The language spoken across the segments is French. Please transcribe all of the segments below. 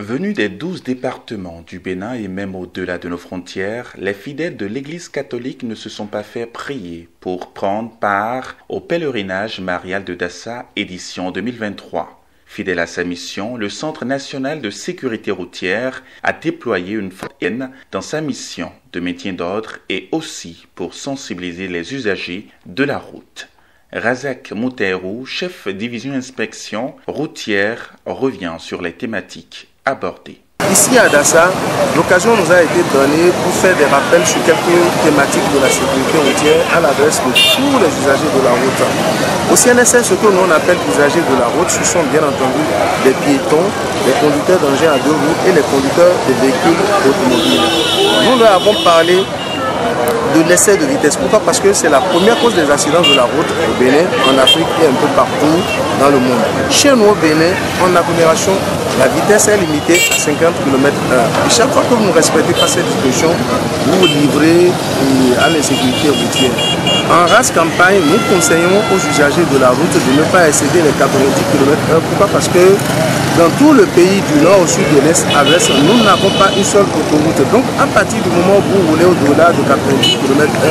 Venus des 12 départements du Bénin et même au-delà de nos frontières, les fidèles de l'Église catholique ne se sont pas fait prier pour prendre part au pèlerinage marial de Dassa, édition 2023. Fidèle à sa mission, le Centre national de sécurité routière a déployé une forte haine dans sa mission de maintien d'ordre et aussi pour sensibiliser les usagers de la route. Razak Mouterou, chef division inspection routière, revient sur les thématiques abordées. Ici à Dassa, l'occasion nous a été donnée pour faire des rappels sur quelques thématiques de la sécurité routière à l'adresse de tous les usagers de la route. Au CNSS, ce que l'on appelle usagers de la route, ce sont bien entendu les piétons, les conducteurs d'engins à deux roues et les conducteurs de véhicules automobiles. Nous leur avons parlé de l'excès de vitesse. Pourquoi? Parce que c'est la première cause des accidents de la route au Bénin, en Afrique et un peu partout dans le monde. Chez nous au Bénin, en agglomération, la vitesse est limitée à 50 km/h. Et chaque fois que vous ne respectez pas cette disposition, vous vous livrez à l'insécurité routière. En race campagne, nous conseillons aux usagers de la route de ne pas excéder les 90 km/h. Pourquoi? Parce que dans tout le pays, du nord au sud, de l'est à l'ouest, nous n'avons pas une seule autoroute. Donc, à partir du moment où vous roulez au-delà de 90 km/h,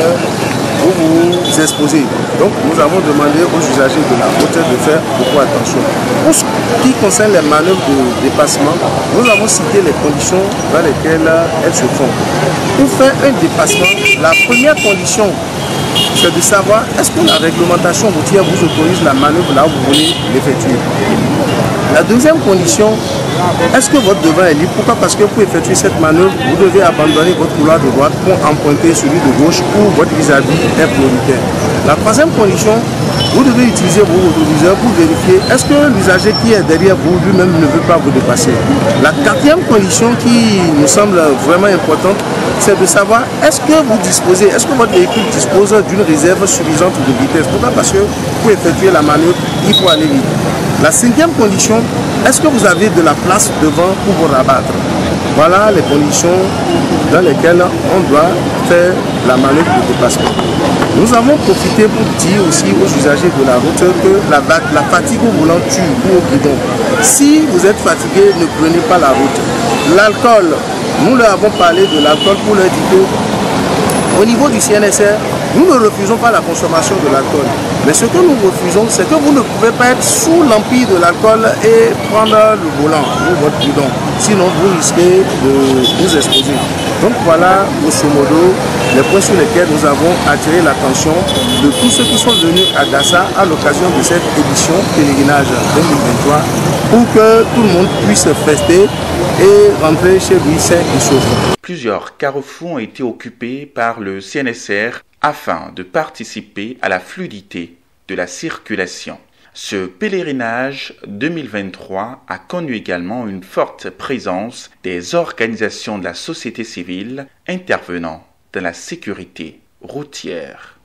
vous vous exposez. Donc, nous avons demandé aux usagers de la route de faire beaucoup attention. Pour ce qui concerne les manœuvres de dépassement, nous avons cité les conditions dans lesquelles elles se font. Pour faire un dépassement, la première condition, c'est de savoir est-ce que la réglementation routière vous autorise la manœuvre là où vous voulez l'effectuer. La deuxième condition, est-ce que votre devant est libre? Pourquoi? Parce que pour effectuer cette manœuvre, vous devez abandonner votre couloir de droite pour emprunter celui de gauche où votre vis-à-vis est prioritaire. La troisième condition, vous devez utiliser vos autoriseurs pour vérifier est-ce que l'usager qui est derrière vous lui-même ne veut pas vous dépasser. La quatrième condition qui nous semble vraiment importante, c'est de savoir est-ce que vous disposez, est-ce que votre véhicule dispose d'une réserve suffisante de vitesse. Pourquoi? Parce que pour effectuer la manœuvre, il faut aller vite. La cinquième condition, est-ce que vous avez de la place devant pour vous rabattre? Voilà les conditions dans lesquelles on doit faire la manœuvre de dépassement. Nous avons profité pour dire aussi aux usagers de la route que la fatigue au volant tue ou au guidon. Si vous êtes fatigué, ne prenez pas la route. L'alcool, nous leur avons parlé de l'alcool pour leur dire que au niveau du CNSR, nous ne refusons pas la consommation de l'alcool. Mais ce que nous refusons, c'est que vous ne pouvez pas être sous l'empire de l'alcool et prendre le volant ou votre guidon. Sinon, vous risquez de vous exposer. Donc voilà, grosso modo, les points sur lesquels nous avons attiré l'attention de tous ceux qui sont venus à Dassa à l'occasion de cette édition pèlerinage 2023 pour que tout le monde puisse fester et rentrer chez lui sain et sauf. Plusieurs carrefours ont été occupés par le CNSR afin de participer à la fluidité de la circulation. Ce pèlerinage 2023 a connu également une forte présence des organisations de la société civile intervenant dans la sécurité routière.